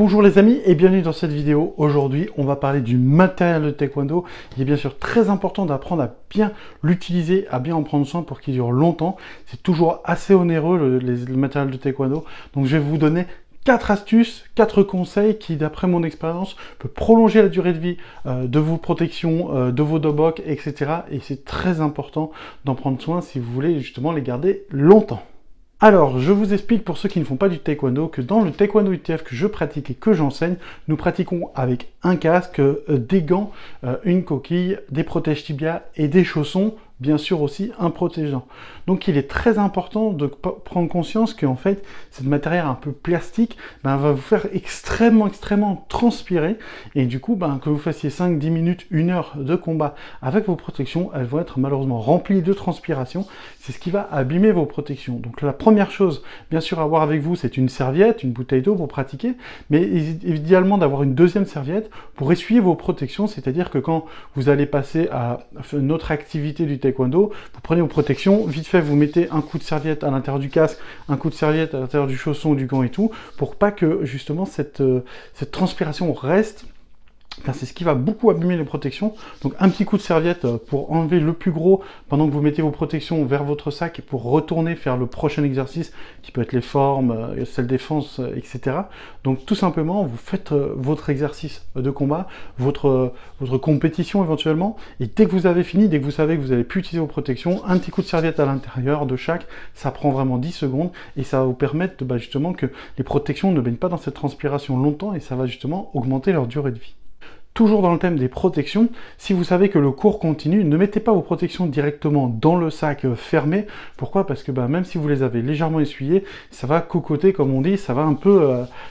Bonjour les amis et bienvenue dans cette vidéo. Aujourd'hui, on va parler du matériel de taekwondo. Il est bien sûr très important d'apprendre à bien l'utiliser, à bien en prendre soin pour qu'il dure longtemps. C'est toujours assez onéreux le matériel de taekwondo. Donc je vais vous donner 4 astuces, 4 conseils qui, d'après mon expérience, peuvent prolonger la durée de vie de vos protections, de vos dobok, etc. Et c'est très important d'en prendre soin si vous voulez justement les garder longtemps. Alors, je vous explique pour ceux qui ne font pas du taekwondo que dans le taekwondo ITF que je pratique et que j'enseigne, nous pratiquons avec un casque, des gants, une coquille, des protèges tibia et des chaussons, bien sûr aussi un protège-dents. Donc il est très important de prendre conscience qu'en fait, cette matière un peu plastique va vous faire extrêmement transpirer. Et du coup, que vous fassiez 5, 10 minutes, 1 heure de combat avec vos protections, elles vont être malheureusement remplies de transpiration. C'est ce qui va abîmer vos protections. Donc la première chose, bien sûr, à avoir avec vous, c'est une serviette, une bouteille d'eau pour pratiquer, mais idéalement d'avoir une deuxième serviette pour essuyer vos protections, c'est-à-dire que quand vous allez passer à une autre activité du taekwondo, vous prenez vos protections, vite fait vous mettez un coup de serviette à l'intérieur du casque, un coup de serviette à l'intérieur du chausson, du gant et tout, pour pas que justement cette transpiration reste. C'est ce qui va beaucoup abîmer les protections. Donc un petit coup de serviette pour enlever le plus gros pendant que vous mettez vos protections vers votre sac et pour retourner faire le prochain exercice qui peut être les formes, self-défense, etc. Donc tout simplement, vous faites votre exercice de combat, votre compétition éventuellement, et dès que vous avez fini, dès que vous savez que vous n'allez plus utiliser vos protections, un petit coup de serviette à l'intérieur de chaque, ça prend vraiment 10 secondes et ça va vous permettre justement que les protections ne baignent pas dans cette transpiration longtemps et ça va justement augmenter leur durée de vie. Toujours dans le thème des protections, si vous savez que le cours continue, ne mettez pas vos protections directement dans le sac fermé. Pourquoi? Parce que même si vous les avez légèrement essuyées, ça va cocoter, comme on dit, ça va un peu,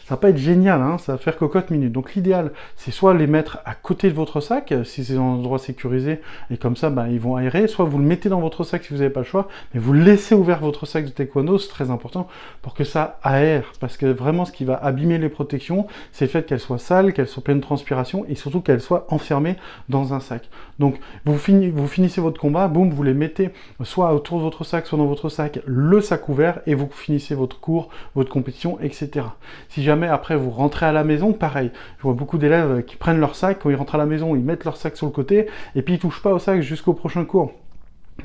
ça va pas être génial, hein, ça va faire cocotte minute. Donc l'idéal, c'est soit les mettre à côté de votre sac, si c'est dans un endroit sécurisé, et comme ça, ils vont aérer, soit vous le mettez dans votre sac si vous n'avez pas le choix, mais vous laissez ouvert votre sac de taekwondo, c'est très important, pour que ça aère, parce que vraiment, ce qui va abîmer les protections, c'est le fait qu'elles soient sales, qu'elles soient pleines de transpiration, et surtout qu'elles soient enfermées dans un sac. Donc vous finissez votre combat, boum, vous les mettez soit autour de votre sac, soit dans votre sac, le sac ouvert, et vous finissez votre cours, votre compétition, etc. Si jamais après vous rentrez à la maison, pareil, je vois beaucoup d'élèves qui prennent leur sac, quand ils rentrent à la maison, ils mettent leur sac sur le côté, et puis ils touchent pas au sac jusqu'au prochain cours,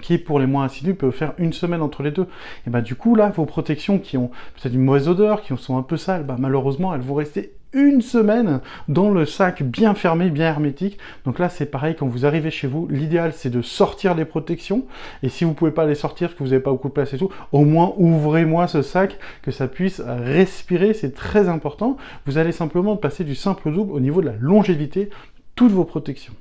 qui pour les moins assidus peut faire 1 semaine entre les deux. Et du coup là, vos protections qui ont peut-être une mauvaise odeur, qui sont un peu sales, malheureusement elles vont rester 1 semaine dans le sac bien fermé, bien hermétique. Donc là c'est pareil, quand vous arrivez chez vous, l'idéal c'est de sortir les protections, et si vous pouvez pas les sortir parce que vous n'avez pas beaucoup de place et tout, au moins ouvrez-moi ce sac, que ça puisse respirer, c'est très important. Vous allez simplement passer du simple au double au niveau de la longévité de toutes vos protections.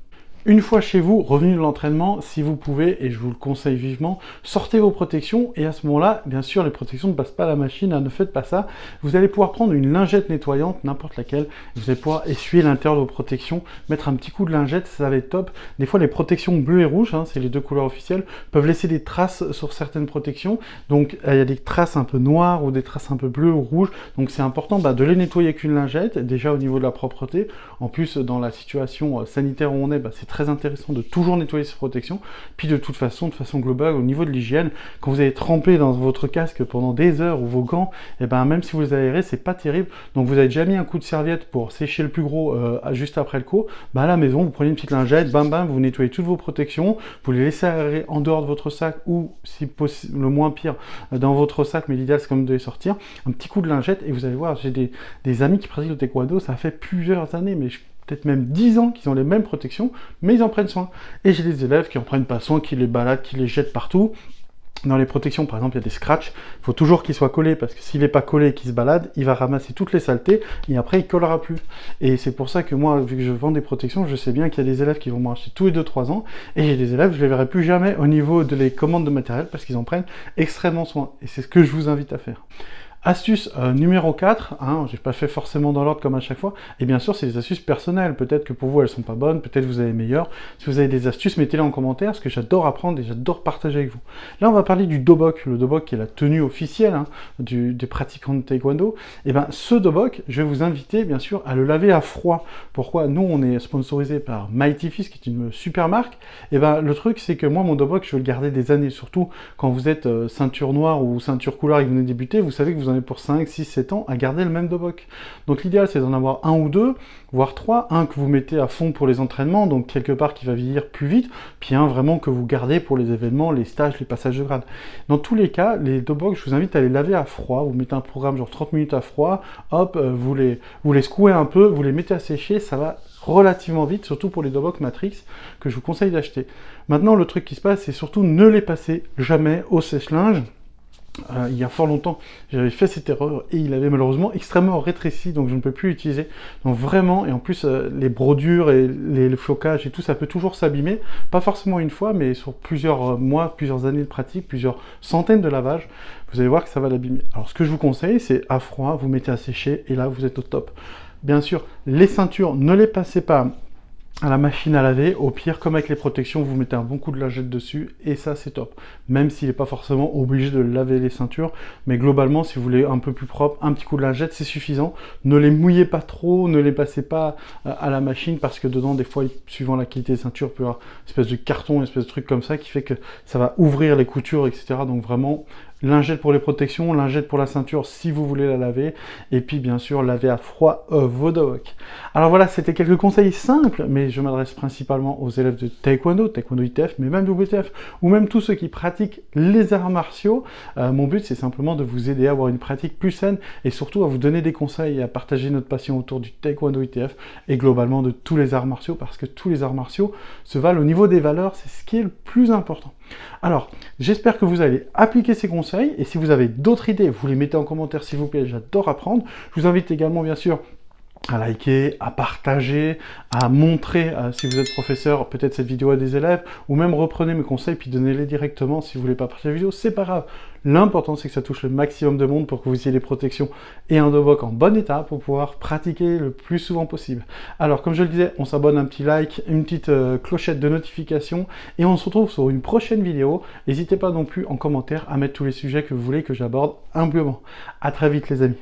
Une fois chez vous, revenu de l'entraînement, si vous pouvez, et je vous le conseille vivement, sortez vos protections, et à ce moment-là, bien sûr, les protections ne passent pas à la machine, ne faites pas ça. Vous allez pouvoir prendre une lingette nettoyante, n'importe laquelle, vous allez pouvoir essuyer l'intérieur de vos protections, mettre un petit coup de lingette, ça va être top. Des fois, les protections bleues et rouges, c'est les 2 couleurs officielles, peuvent laisser des traces sur certaines protections, donc il y a des traces un peu noires, ou des traces un peu bleues ou rouges, donc c'est important de les nettoyer avec une lingette, déjà au niveau de la propreté. En plus, dans la situation sanitaire où on est, c'est très intéressant de toujours nettoyer ses protections. Puis de toute façon, de façon globale, au niveau de l'hygiène, quand vous allez tremper dans votre casque pendant des heures ou vos gants, même si vous les aérez, c'est pas terrible. Donc vous avez déjà mis un coup de serviette pour sécher le plus gros juste après le cours. À la maison, vous prenez une petite lingette, vous nettoyez toutes vos protections, vous les laissez aérer en dehors de votre sac ou, si possible, le moins pire, dans votre sac, mais l'idéal c'est quand même de les sortir. Un petit coup de lingette et vous allez voir, j'ai des amis qui pratiquent le taekwondo, ça fait plusieurs années, mais peut-être même 10 ans qu'ils ont les mêmes protections, mais ils en prennent soin. Et j'ai des élèves qui en prennent pas soin, qui les baladent, qui les jettent partout. Dans les protections, par exemple, il y a des scratchs. Il faut toujours qu'ils soient collés, parce que s'il n'est pas collé et qu'il se balade, il va ramasser toutes les saletés, et après, il collera plus. Et c'est pour ça que moi, vu que je vends des protections, je sais bien qu'il y a des élèves qui vont m'en acheter tous les 2-3 ans, et j'ai des élèves, je les verrai plus jamais au niveau de les commandes de matériel, parce qu'ils en prennent extrêmement soin. Et c'est ce que je vous invite à faire. Astuce numéro 4, j'ai pas fait forcément dans l'ordre comme à chaque fois, et bien sûr c'est des astuces personnelles, peut-être que pour vous elles sont pas bonnes, peut-être vous avez meilleures. Si vous avez des astuces, mettez-les en commentaire, parce que j'adore apprendre et j'adore partager avec vous. Là on va parler du dobok, le dobok qui est la tenue officielle des pratiquants de taekwondo. Et ce dobok, je vais vous inviter bien sûr à le laver à froid. Pourquoi? Nous on est sponsorisé par Mighty Fist, qui est une super marque. Et le truc c'est que moi mon dobok je veux le garder des années, surtout quand vous êtes ceinture noire ou ceinture couleur et que vous venez de débuter, vous savez que vous avez pour 5, 6, 7 ans à garder le même dobok. Donc l'idéal c'est d'en avoir un ou deux, voire trois, un que vous mettez à fond pour les entraînements, donc quelque part qui va vieillir plus vite, puis un vraiment que vous gardez pour les événements, les stages, les passages de grade. Dans tous les cas, les doboks, je vous invite à les laver à froid, vous mettez un programme genre 30 minutes à froid, hop, vous les secouez un peu, vous les mettez à sécher, ça va relativement vite, surtout pour les doboks Matrix, que je vous conseille d'acheter. Maintenant, le truc qui se passe, c'est surtout ne les passez jamais au sèche-linge. Il y a fort longtemps, j'avais fait cette erreur et il avait malheureusement extrêmement rétréci, donc je ne peux plus l'utiliser. Donc vraiment, et en plus les brodures et le flocage et tout, ça peut toujours s'abîmer, pas forcément une fois, mais sur plusieurs mois, plusieurs années de pratique, plusieurs centaines de lavages, vous allez voir que ça va l'abîmer. Alors ce que je vous conseille, c'est à froid, vous mettez à sécher et là vous êtes au top. Bien sûr, les ceintures, ne les passez pas à la machine à laver, au pire, comme avec les protections, vous mettez un bon coup de lingette dessus, et ça c'est top. Même s'il n'est pas forcément obligé de laver les ceintures, mais globalement, si vous voulez un peu plus propre, un petit coup de lingette, c'est suffisant. Ne les mouillez pas trop, ne les passez pas à la machine, parce que dedans, des fois, suivant la qualité des ceintures, il peut y avoir une espèce de carton, une espèce de truc comme ça, qui fait que ça va ouvrir les coutures, etc. Donc vraiment, lingette pour les protections, lingette pour la ceinture si vous voulez la laver, et puis bien sûr laver à froid vos doboks. Alors voilà, c'était quelques conseils simples, mais je m'adresse principalement aux élèves de Taekwondo, Taekwondo ITF, mais même WTF, ou même tous ceux qui pratiquent les arts martiaux. Mon but c'est simplement de vous aider à avoir une pratique plus saine, et surtout à vous donner des conseils et à partager notre passion autour du Taekwondo ITF, et globalement de tous les arts martiaux, parce que tous les arts martiaux se valent au niveau des valeurs, c'est ce qui est le plus important. Alors, j'espère que vous allez appliquer ces conseils, et si vous avez d'autres idées, vous les mettez en commentaire s'il vous plaît, j'adore apprendre. Je vous invite également bien sûr à liker, à partager, à montrer, si vous êtes professeur, peut-être cette vidéo à des élèves, ou même reprenez mes conseils puis donnez-les directement si vous voulez pas partager la vidéo, c'est pas grave. L'important c'est que ça touche le maximum de monde pour que vous ayez des protections et un dobok en bon état pour pouvoir pratiquer le plus souvent possible. Alors comme je le disais, on s'abonne, un petit like, une petite clochette de notification, et on se retrouve sur une prochaine vidéo. N'hésitez pas non plus en commentaire à mettre tous les sujets que vous voulez que j'aborde humblement. À très vite les amis.